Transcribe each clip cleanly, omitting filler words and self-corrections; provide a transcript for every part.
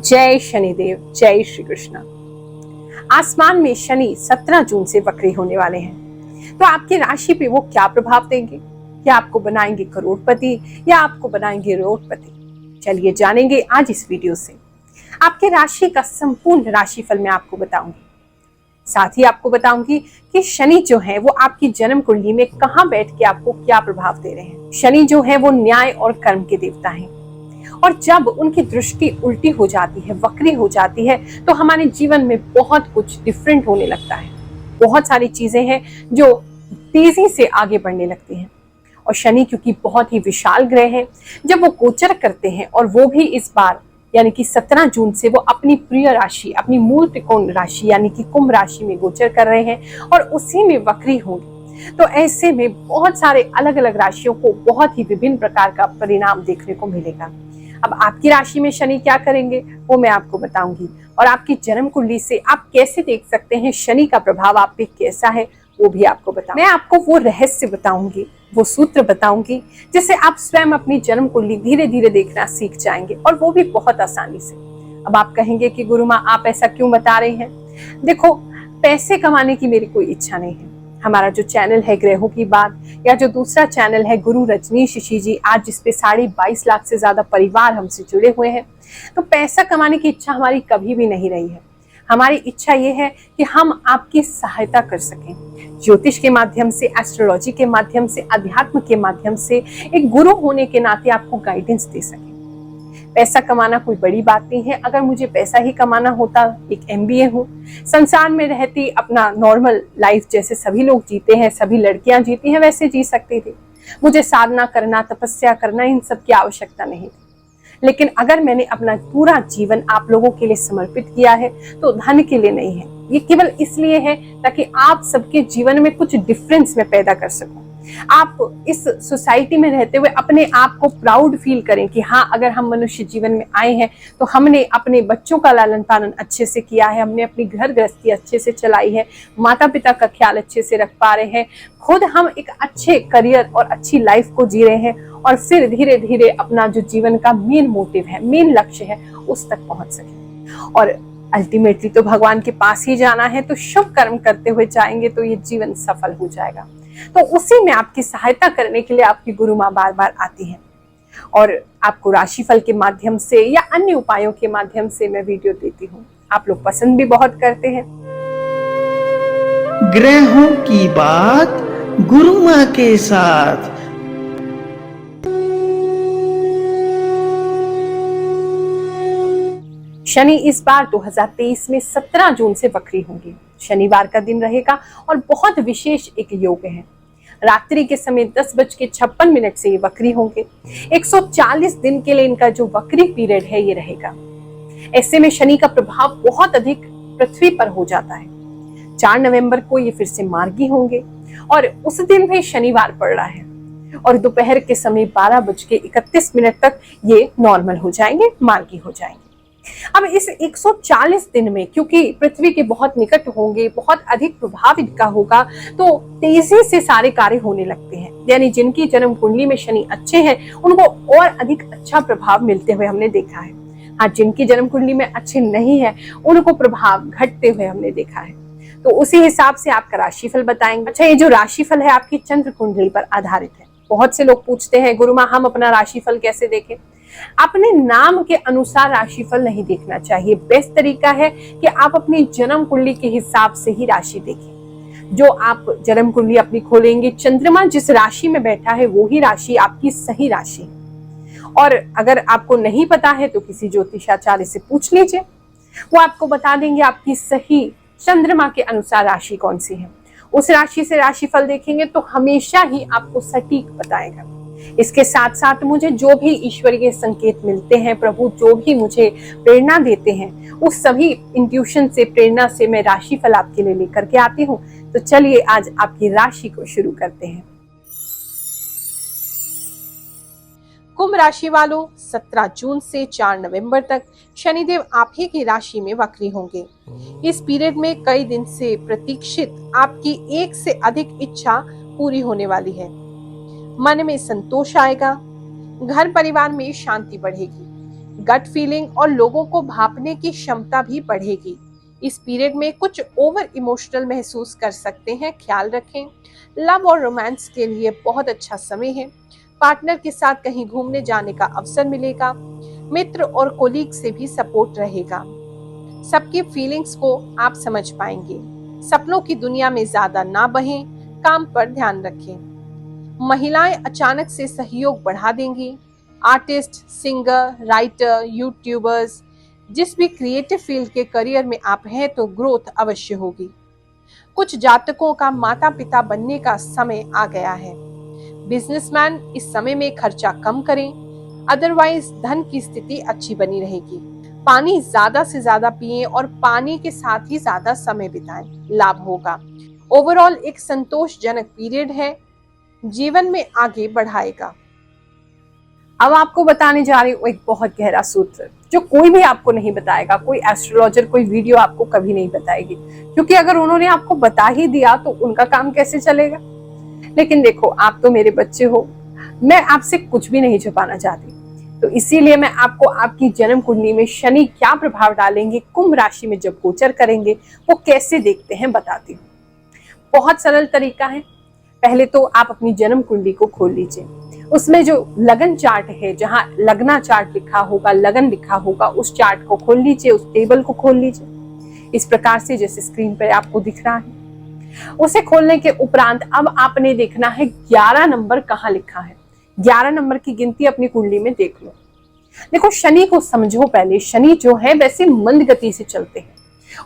जय शनिदेव, जय श्री कृष्ण। आसमान में शनि 17 जून से वक्री होने वाले हैं, तो आपकी राशि पे वो क्या प्रभाव देंगे? क्या आपको बनाएंगे करोड़पति या आपको बनाएंगे रोडपति? चलिए जानेंगे आज इस वीडियो से। आपके राशि का संपूर्ण राशिफल मैं आपको बताऊंगी। साथ ही आपको बताऊंगी कि शनि जो है वो आपकी जन्म कुंडली में कहां बैठ के आपको क्या प्रभाव दे रहे हैं। शनि जो है वो न्याय और कर्म के देवता हैं, और जब उनकी दृष्टि उल्टी हो जाती है, वक्री हो जाती है, तो हमारे जीवन में बहुत कुछ डिफरेंट होने लगता है। बहुत सारी चीजें हैं जो तेजी से आगे बढ़ने लगती हैं। और शनि क्योंकि बहुत ही विशाल ग्रह है, जब वो गोचर करते हैं और वो भी इस बार यानी कि 17 जून से वो अपनी प्रिय राशि, अपनी मूल त्रिकोण राशि यानी कि कुंभ राशि में गोचर कर रहे हैं और उसी में वक्री होंगे, तो ऐसे में बहुत सारे अलग अलग राशियों को बहुत ही विभिन्न प्रकार का परिणाम देखने को मिलेगा। अब आपकी राशि में शनि क्या करेंगे वो मैं आपको बताऊंगी, और आपकी जन्म कुंडली से आप कैसे देख सकते हैं शनि का प्रभाव आप पे कैसा है वो भी आपको बताऊंगी। मैं आपको वो रहस्य बताऊंगी, वो सूत्र बताऊंगी जिससे आप स्वयं अपनी जन्म कुंडली धीरे धीरे देखना सीख जाएंगे, और वो भी बहुत आसानी से। अब आप कहेंगे कि गुरु माँ आप ऐसा क्यों बता रहे हैं? देखो, पैसे कमाने की मेरी कोई इच्छा नहीं है। हमारा जो चैनल है ग्रहों की बात, या जो दूसरा चैनल है गुरु रजनीश ऋषि जी, आज जिसपे 22.5 लाख से ज्यादा परिवार हमसे जुड़े हुए हैं, तो पैसा कमाने की इच्छा हमारी कभी भी नहीं रही है। हमारी इच्छा ये है कि हम आपकी सहायता कर सकें, ज्योतिष के माध्यम से, एस्ट्रोलॉजी के माध्यम से, अध्यात्म के माध्यम से, एक गुरु होने के नाते आपको गाइडेंस दे सकें। पैसा कमाना कोई बड़ी बात नहीं है। अगर मुझे पैसा ही कमाना होता, एक MBA हूँ, संसार में रहती, अपना नॉर्मल लाइफ जैसे सभी लोग जीते हैं, सभी लड़कियां जीती हैं, वैसे जी सकती थी। मुझे साधना करना, तपस्या करना, इन सब की आवश्यकता नहीं थी। लेकिन अगर मैंने अपना पूरा जीवन आप लोगों के लिए समर्पित किया है, तो धन के लिए नहीं है, ये केवल इसलिए है ताकि आप सबके जीवन में कुछ डिफरेंस मैं पैदा कर सकूं। आप इस सोसाइटी में रहते हुए अपने आप को प्राउड फील करें कि हाँ, अगर हम मनुष्य जीवन में आए हैं तो हमने अपने बच्चों का लालन पालन अच्छे से किया है, हमने अपनी घर गृहस्थी अच्छे से चलाई है, माता पिता का ख्याल अच्छे से रख पा रहे हैं, खुद हम एक अच्छे करियर और अच्छी लाइफ को जी रहे हैं, और फिर धीरे धीरे अपना जो जीवन का मेन मोटिव है, मेन लक्ष्य है, उस तक पहुंच सके। और अल्टीमेटली तो भगवान के पास ही जाना है, तो शुभ कर्म करते हुए जाएंगे तो ये जीवन सफल हो जाएगा। तो उसी में आपकी सहायता करने के लिए आपकी गुरु माँ बार बार आती है, और आपको राशिफल के माध्यम से या अन्य उपायों के माध्यम से मैं वीडियो देती हूँ। आप लोग पसंद भी बहुत करते हैं। ग्रहों की बात गुरु माँ के साथ। शनि इस बार 2023 में 17 जून से वक्री होंगे। शनिवार का दिन रहेगा और बहुत विशेष एक योग है। रात्रि के समय 10:56 से ये वक्री होंगे। 140 दिन के लिए इनका जो वक्री पीरियड है ये रहेगा। ऐसे में शनि का प्रभाव बहुत अधिक पृथ्वी पर हो जाता है। 4 नवंबर को ये फिर से मार्गी होंगे, और उस दिन भी शनिवार पड़ रहा है, और दोपहर के समय 12:31 तक ये नॉर्मल हो जाएंगे, मार्गी हो जाएंगे। अब इस 140 दिन में क्योंकि पृथ्वी के बहुत निकट होंगे, बहुत अधिक प्रभाव इनका होगा, तो तेजी से सारे कार्य होने लगते हैं। यानी जिनकी जन्म कुंडली में शनि अच्छे हैं उनको और अधिक अच्छा प्रभाव मिलते हुए हमने देखा है। हाँ, जिनकी जन्म कुंडली में अच्छे नहीं है उनको प्रभाव घटते हुए हमने देखा है। तो उसी हिसाब से आपका राशिफल बताएंगे। अच्छा, ये जो राशिफल है आपकी चंद्र कुंडली पर आधारित है। बहुत से लोग पूछते हैं गुरु माँ हम अपना राशिफल कैसे देखें? अपने नाम के अनुसार राशिफल नहीं देखना चाहिए। बेस्ट तरीका है कि आप अपनी जन्म कुंडली के हिसाब से ही राशि देखें। जो आप जन्म कुंडली अपनी खोलेंगे, चंद्रमा जिस राशि में बैठा है वो ही राशि आपकी सही राशि है। और अगर आपको नहीं पता है तो किसी ज्योतिषाचार्य से पूछ लीजिए, वो आपको बता देंगे आपकी सही चंद्रमा के अनुसार राशि कौन सी है। उस राशि से राशिफल देखेंगे तो हमेशा ही आपको सटीक बताएगा। इसके साथ साथ मुझे जो भी ईश्वरीय संकेत मिलते हैं, प्रभु जो भी मुझे प्रेरणा देते हैं, उस सभी इंट्यूशन से, प्रेरणा से मैं राशिफल आपके लिए लेकर के आती हूँ। तो चलिए आज आपकी राशि को शुरू करते हैं। कुंभ राशि वालों, 17 जून से 4 नवंबर तक शनिदेव आप ही की राशि में वक्री होंगे। इस पीरियड में कई दिन से प्रतीक्षित आपकी एक से अधिक इच्छा पूरी होने वाली है। मन में संतोष आएगा, घर परिवार में शांति बढ़ेगी, गट फीलिंग और लोगों को भांपने की क्षमता भी बढ़ेगी। इस पीरियड में कुछ ओवर इमोशनल महसूस कर सकते हैं, ख्याल रखें। लव और रोमांस के लिए बहुत अच्छा समय है। पार्टनर के साथ कहीं घूमने जाने का अवसर मिलेगा। मित्र और कोलीग से भी सपोर्ट रहेगा। सबकी फीलिंग्स को आप समझ पाएंगे। सपनों की दुनिया में ज्यादा ना बहें, काम पर ध्यान रखें। महिलाएं अचानक से सहयोग बढ़ा देंगी। आर्टिस्ट, सिंगर, राइटर, यूट्यूबर्स, जिस भी क्रिएटिव फील्ड के करियर में आप हैं तो ग्रोथ अवश्य होगी। कुछ जातकों का माता पिता बनने का समय आ गया है। बिजनेसमैन इस समय में खर्चा कम करें, अदरवाइज धन की स्थिति अच्छी बनी रहेगी। पानी ज्यादा से ज्यादा पिएं और पानी के साथ ही ज्यादा समय बिताएं, लाभ होगा। ओवरऑल एक संतोषजनक पीरियड है, जीवन में आगे बढ़ाएगा। अब आपको बताने जा रही हूँ एक बहुत गहरा सूत्र जो कोई भी आपको नहीं बताएगा, कोई एस्ट्रोलॉजर, कोई वीडियो आपको कभी नहीं बताएगी, क्योंकि अगर उन्होंने आपको बता ही दिया तो उनका काम कैसे चलेगा। लेकिन देखो, आप तो मेरे बच्चे हो, मैं आपसे कुछ भी नहीं छुपाना चाहती, तो इसीलिए मैं आपको आपकी जन्म कुंडली में शनि क्या प्रभाव डालेंगे, कुंभ राशि में जब गोचर करेंगे वो कैसे देखते हैं बताती हूँ। बहुत सरल तरीका है। पहले तो आप अपनी जन्म कुंडली को खोल लीजिए। उसमें जो लगन चार्ट है, जहां लगना चार्ट लिखा होगा, लगन लिखा होगा, उस चार्ट को खोल लीजिए, उस टेबल को खोल लीजिए इस प्रकार से जैसे स्क्रीन पर आपको दिख रहा है। उसे खोलने के उपरांत अब आपने देखना है 11 नंबर कहाँ लिखा है। 11 नंबर की गिनती अपनी कुंडली में देख लो। देखो, शनि को समझो पहले। शनि जो है वैसे मंद गति से चलते हैं,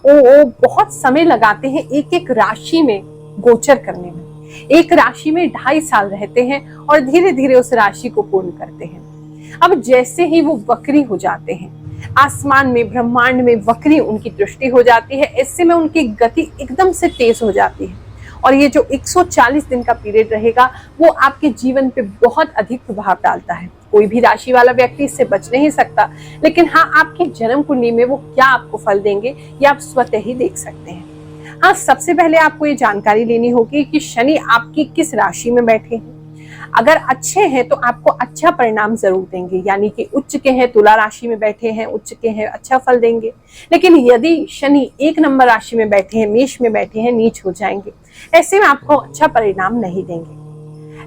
वो बहुत समय लगाते हैं एक एक राशि में गोचर करने में। एक राशि में 2.5 साल रहते हैं और धीरे धीरे उस राशि को पूर्ण करते हैं। अब जैसे ही वो वक्री हो जाते हैं, आसमान में, ब्रह्मांड में वक्री उनकी दृष्टि हो जाती है, ऐसे में उनकी गति एकदम से तेज हो जाती है और ये जो 140 दिन का पीरियड रहेगा वो आपके जीवन पे बहुत अधिक प्रभाव डालता है। कोई भी राशि वाला व्यक्ति इससे बच नहीं सकता, लेकिन हाँ, आपके जन्म कुंडली में वो क्या आपको फल देंगे ये आप स्वतः ही देख सकते हैं। हाँ, सबसे पहले आपको ये जानकारी लेनी होगी कि शनि आपकी किस राशि में बैठे हैं। अगर अच्छे हैं तो आपको अच्छा परिणाम जरूर देंगे, यानी कि उच्च के हैं, तुला राशि में बैठे हैं, उच्च के हैं, अच्छा फल देंगे। लेकिन यदि शनि 1 नंबर राशि में बैठे हैं, मेष में बैठे हैं, नीच हो जाएंगे। ऐसे में आपको अच्छा परिणाम नहीं देंगे।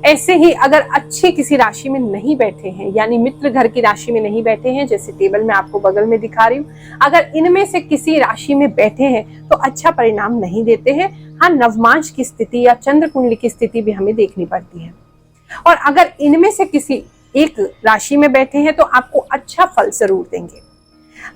ऐसे ही अगर अच्छे किसी राशि में नहीं बैठे हैं, यानी मित्र घर की राशि में नहीं बैठे हैं, जैसे टेबल में आपको बगल में दिखा रही हूँ, अगर इनमें से किसी राशि में बैठे हैं तो अच्छा परिणाम नहीं देते हैं। हाँ, नवमांश की स्थिति या चंद्र कुंडली की स्थिति भी हमें देखनी पड़ती है। और अगर इनमें से किसी एक राशि में बैठे हैं तो आपको अच्छा फल जरूर देंगे।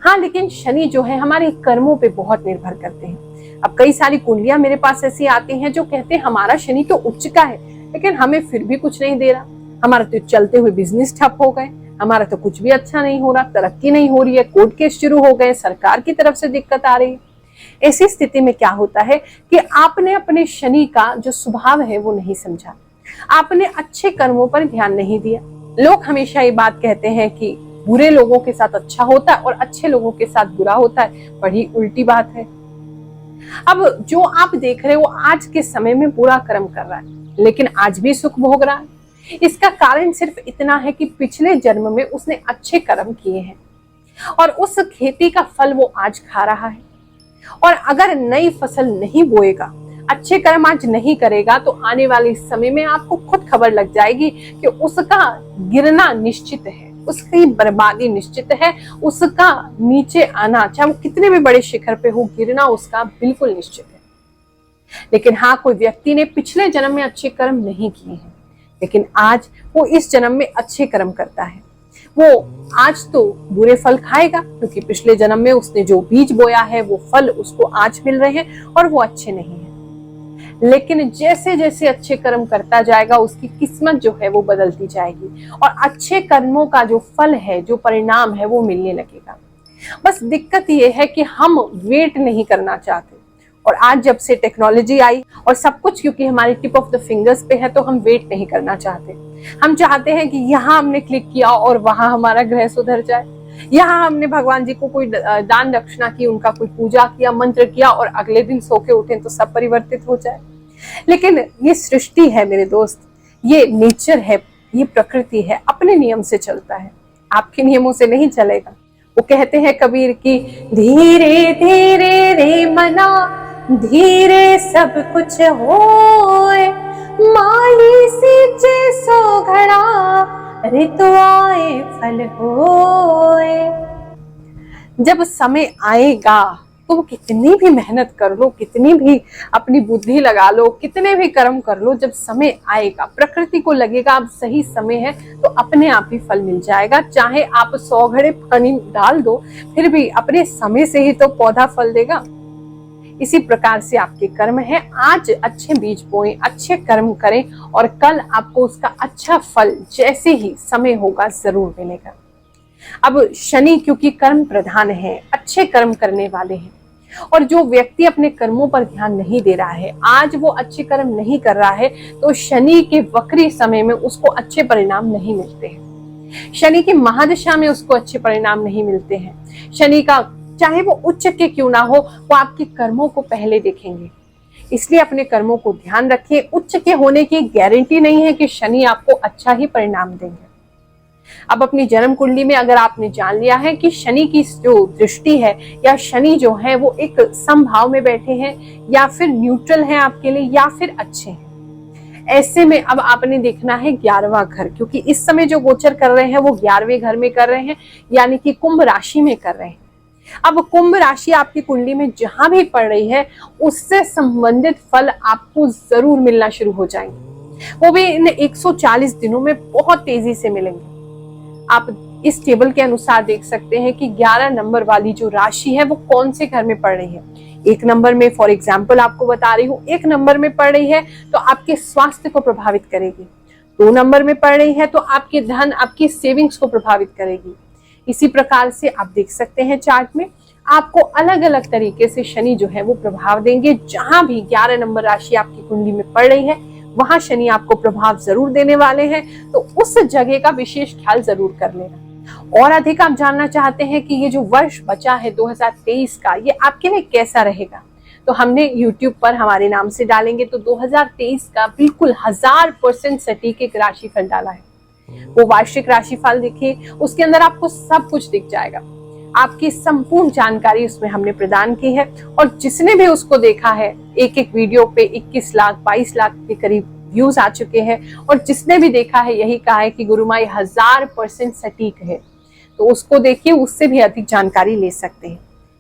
हाँ, लेकिन शनि जो है हमारे कर्मों पे बहुत निर्भर करते हैं। अब कई सारी कुंडलियां मेरे पास ऐसी आती हैं जो कहते हैं हमारा शनि तो उच्च का है, लेकिन हमें फिर भी कुछ नहीं दे रहा, हमारा तो चलते हुए बिजनेस ठप हो गए, हमारा तो कुछ भी अच्छा नहीं हो रहा, तरक्की नहीं हो रही है, कोर्ट केस शुरू हो गए, सरकार की तरफ से दिक्कत आ रही है। ऐसी स्थिति में क्या होता है कि आपने अपने शनि का जो स्वभाव है वो नहीं समझा, आपने अच्छे कर्मों पर ध्यान नहीं दिया। लोग हमेशा ये बात कहते हैं कि बुरे लोगों के साथ अच्छा होता है और अच्छे लोगों के साथ बुरा होता है, बड़ी उल्टी बात है। अब जो आप देख रहे हो आज के समय में बुरा कर्म कर रहा है लेकिन आज भी सुख भोग रहा है। इसका कारण सिर्फ इतना है कि पिछले जन्म में उसने अच्छे कर्म किए हैं और उस खेती का फल वो आज खा रहा है। और अगर नई फसल नहीं बोएगा, अच्छे कर्म आज नहीं करेगा, तो आने वाले समय में आपको खुद खबर लग जाएगी कि उसका गिरना निश्चित है, उसकी बर्बादी निश्चित है, उसका नीचे आना, चाहे वो कितने भी बड़े शिखर पे हो, गिरना उसका बिल्कुल निश्चित है। लेकिन हाँ, कोई व्यक्ति ने पिछले जन्म में अच्छे कर्म नहीं किए हैं, लेकिन आज वो इस जन्म में अच्छे कर्म करता है, वो आज तो बुरे फल खाएगा क्योंकि पिछले जन्म में उसने जो बीज बोया है वो फल उसको आज मिल रहे हैं और वो अच्छे नहीं हैं। लेकिन जैसे जैसे अच्छे कर्म करता जाएगा उसकी किस्मत जो है वो बदलती जाएगी और अच्छे कर्मों का जो फल है, जो परिणाम है वो मिलने लगेगा। बस दिक्कत ये है कि हम वेट नहीं करना चाहते और आज जब से टेक्नोलॉजी आई और सब कुछ क्योंकि हमारे टिप ऑफ द फिंगर्स पे है तो हम वेट नहीं करना चाहते। हम चाहते हैं कि यहाँ हमने क्लिक किया और वहां हमारा ग्रह सुधर जाए, यहाँ हमने भगवान जी को कोई दान दक्षिणा की, उनका कोई पूजा किया, मंत्र किया और अगले दिन सो के उठे तो सब परिवर्तित हो जाए। लेकिन ये सृष्टि है मेरे दोस्त, ये नेचर है, ये प्रकृति है, अपने नियम से चलता है। आपके नियमों से नहीं चलेगा। वो कहते हैं कबीर की, धीरे धीरे रे मना धीरे सब कुछ होए, माली सींचे सो घड़ा ऋतु आए फल होए। जब समय आएगा तो कितनी भी मेहनत कर लो, कितनी भी अपनी बुद्धि लगा लो, कितने भी कर्म कर लो, जब समय आएगा प्रकृति को लगेगा अब सही समय है तो अपने आप ही फल मिल जाएगा। चाहे आप 100 घड़े पानी डाल दो, फिर भी अपने समय से ही तो पौधा फल देगा। इसी प्रकार से आपके कर्म है, आज अच्छे बीज बोएं, अच्छे कर्म करें और कल आपको उसका अच्छा फल जैसे ही समय होगा जरूर मिलेगा। अब शनि क्योंकि कर्म प्रधान है, अच्छे कर्म करने वाले हैं, और जो व्यक्ति अपने कर्मों पर ध्यान नहीं दे रहा है, आज वो अच्छे कर्म नहीं कर रहा है, तो शनि के वक्री समय में उसको अच्छे परिणाम नहीं मिलते हैं। शनि की महादशा में उसको अच्छे परिणाम नहीं मिलते हैं। शनि का चाहे वो उच्च के क्यों ना हो, वो आपके कर्मों को पहले देखेंगे। इसलिए अपने कर्मों को ध्यान रखिए। उच्च के होने की गारंटी नहीं है कि शनि आपको अच्छा ही परिणाम देंगे। अब अपनी जन्म कुंडली में अगर आपने जान लिया है कि शनि की जो दृष्टि है या शनि जो है वो एक समभाव में बैठे हैं या फिर न्यूट्रल है आपके लिए या फिर अच्छे हैं, ऐसे में अब आपने देखना है 11वां घर, क्योंकि इस समय जो गोचर कर रहे हैं वो 11वें घर में कर रहे हैं, यानी कि कुंभ राशि में कर रहे हैं। अब कुंभ राशि आपकी कुंडली में जहां भी पड़ रही है उससे संबंधित फल आपको जरूर मिलना शुरू हो जाएंगे, वो भी इन 140 दिनों में बहुत तेजी से मिलेंगे। आप इस टेबल के अनुसार देख सकते हैं कि 11 नंबर वाली जो राशि है वो कौन से घर में पड़ रही है। 1 नंबर में, फॉर एग्जाम्पल आपको बता रही हूँ, 1 नंबर में पड़ रही है तो आपके स्वास्थ्य को प्रभावित करेगी। 2 नंबर में पड़ रही है तो आपके धन, आपकी सेविंग्स को प्रभावित करेगी। इसी प्रकार से आप देख सकते हैं चार्ट में आपको अलग अलग तरीके से शनि जो है वो प्रभाव देंगे। जहां भी 11 नंबर राशि आपकी कुंडली में पड़ रही है वहां शनि आपको प्रभाव जरूर देने वाले हैं, तो उस जगह का विशेष ख्याल जरूर कर लेना। और अधिक आप जानना चाहते हैं कि ये जो वर्ष बचा है 2023 का, ये आपके लिए कैसा रहेगा, तो हमने YouTube पर हमारे नाम से डालेंगे तो 2023 का बिल्कुल 1000% सटीक एक राशिफल डाला है। वो वार्षिक राशिफल देखिए, उसके अंदर आपको सब कुछ दिख जाएगा, आपकी संपूर्ण जानकारी उसमें हमने प्रदान की है। और जिसने भी उसको देखा है, एक वीडियो पे 21 लाख 22 लाख के करीब व्यूज आ चुके हैं, और जिसने भी देखा है यही कहा है कि गुरु माई 1000% सटीक है, तो उसको देखिए, उससे भी अधिक जानकारी ले सकते हैं।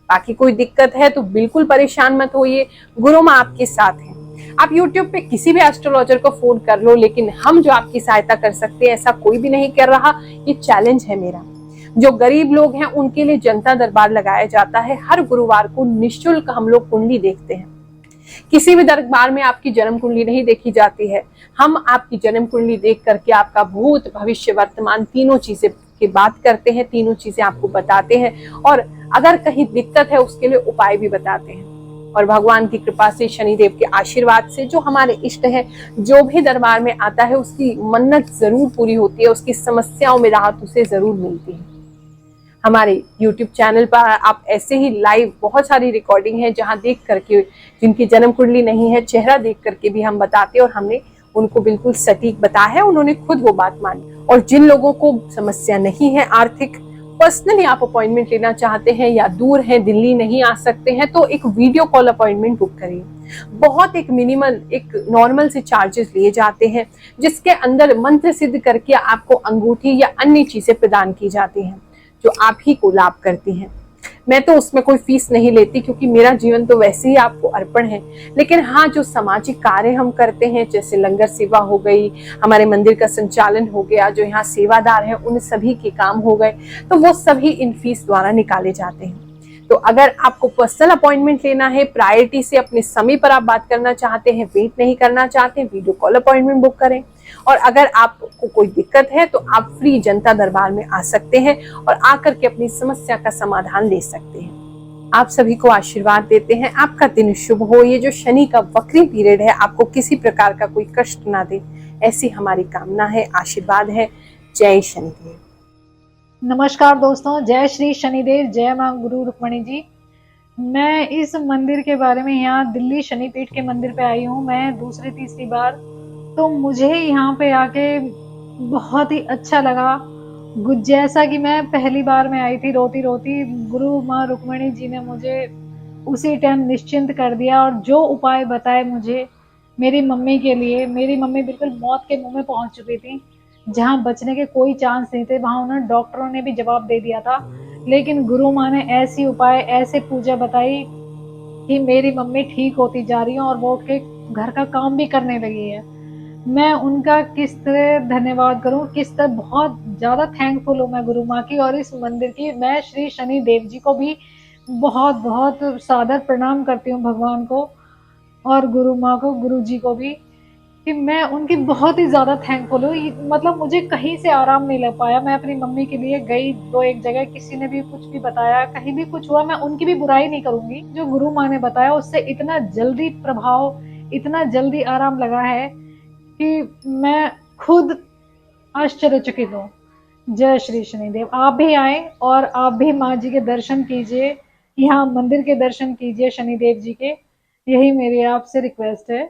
बाकी कोई दिक्कत है तो बिल्कुल परेशान मत होइए, गुरु माँ आपके साथ है। आप YouTube पे किसी भी एस्ट्रोलॉजर को फोन कर लो, लेकिन हम जो आपकी सहायता कर सकते हैं ऐसा कोई भी नहीं कर रहा, ये चैलेंज है मेरा। जो गरीब लोग हैं उनके लिए जनता दरबार लगाया जाता है, हर गुरुवार को निःशुल्क हम लोग कुंडली देखते हैं। किसी भी दरबार में आपकी जन्म कुंडली नहीं देखी जाती है, हम आपकी जन्म कुंडली देख करके आपका भूत भविष्य वर्तमान तीनों चीजें की बात करते हैं, तीनों चीजें आपको बताते हैं, और अगर कहीं दिक्कत है उसके लिए उपाय भी बताते हैं। और भगवान की कृपा से, शनिदेव के आशीर्वाद से जो हमारे इष्ट है, जो भी दरबार में आता है उसकी मन्नत जरूर पूरी होती है, उसकी समस्याओं में राहत उसे जरूर मिलती है। हमारे YouTube चैनल पर आप ऐसे ही लाइव बहुत सारी रिकॉर्डिंग है जहां देख करके, जिनकी जन्म कुंडली नहीं है, चेहरा देख करके भी हम बताते हैं, और हमने उनको बिल्कुल सटीक बताया है, उन्होंने खुद वो बात मानी। और जिन लोगों को समस्या नहीं है आर्थिक, पर्सनली आप अपॉइंटमेंट लेना चाहते हैं या दूर हैं, दिल्ली नहीं आ सकते हैं, तो एक वीडियो कॉल अपॉइंटमेंट बुक करिए। बहुत एक मिनिमल, एक नॉर्मल से चार्जेस लिए जाते हैं, जिसके अंदर मंत्र सिद्ध करके आपको अंगूठी या अन्य चीजें प्रदान की जाती हैं जो आप ही को लाभ करती हैं। मैं तो उसमें कोई फीस नहीं लेती, क्योंकि मेरा जीवन तो वैसे ही आपको अर्पण है। लेकिन हाँ, जो सामाजिक कार्य हम करते हैं, जैसे लंगर सेवा हो गई, हमारे मंदिर का संचालन हो गया, जो यहाँ सेवादार हैं उन सभी के काम हो गए, तो वो सभी इन फीस द्वारा निकाले जाते हैं। तो अगर आपको पर्सनल अपॉइंटमेंट लेना है, प्रायोरिटी से अपने समय पर आप बात करना चाहते हैं, वेट नहीं करना चाहते, वीडियो कॉल अपॉइंटमेंट बुक करें। और अगर आपको कोई दिक्कत है तो आप फ्री जनता दरबार में आ सकते हैं और आकर के अपनी समस्या का समाधान ले सकते हैं। आप सभी को आशीर्वाद देते हैं, आपका दिन शुभ हो। ये जो शनि का वक्री पीरियड है आपको किसी प्रकार का कोई कष्ट ना दे, ऐसी हमारी कामना है, आशीर्वाद है। जय शनिदेव। नमस्कार दोस्तों, जय श्री शनिदेव, जय मां गुरु रुक्मणी जी। मैं इस मंदिर के बारे में, यहाँ दिल्ली शनिपीठ के मंदिर पे आई हूँ मैं दूसरी तीसरी बार, तो मुझे यहाँ पे आके बहुत ही अच्छा लगा। जैसा कि मैं पहली बार में आई थी रोती रोती, गुरु माँ रुक्मणी जी ने मुझे उसी टाइम निश्चिंत कर दिया और जो उपाय बताए मुझे मेरी मम्मी के लिए, मेरी मम्मी बिल्कुल मौत के मुंह में पहुंच चुकी थी, जहां बचने के कोई चांस नहीं थे, वहां उन्होंने डॉक्टरों ने भी जवाब दे दिया था, लेकिन गुरु माँ ने ऐसी उपाय, ऐसे पूजा बताई कि मेरी मम्मी ठीक होती जा रही है और वो उठ के घर का काम भी करने लगी है। मैं उनका किस तरह धन्यवाद करूं, किस तरह बहुत ज़्यादा थैंकफुल हूँ मैं गुरु माँ की और इस मंदिर की। मैं श्री शनि देव जी को भी बहुत बहुत सादर प्रणाम करती हूँ, भगवान को और गुरु माँ को, गुरु जी को भी, कि मैं उनकी बहुत ही ज़्यादा थैंकफुल हूँ। मतलब मुझे कहीं से आराम नहीं लग पाया। मैं अपनी मम्मी के लिए गई दो एक जगह, किसी ने भी कुछ भी बताया, कहीं भी कुछ हुआ, मैं उनकी भी बुराई नहीं करूंगी। जो गुरु माँ ने बताया उससे इतना जल्दी प्रभाव, इतना जल्दी आराम लगा है कि मैं खुद आश्चर्यचकित हूँ। जय श्री शनिदेव। आप भी आए और आप भी माँ जी के दर्शन कीजिए, यहाँ मंदिर के दर्शन कीजिए शनिदेव जी के, यही मेरी आपसे रिक्वेस्ट है।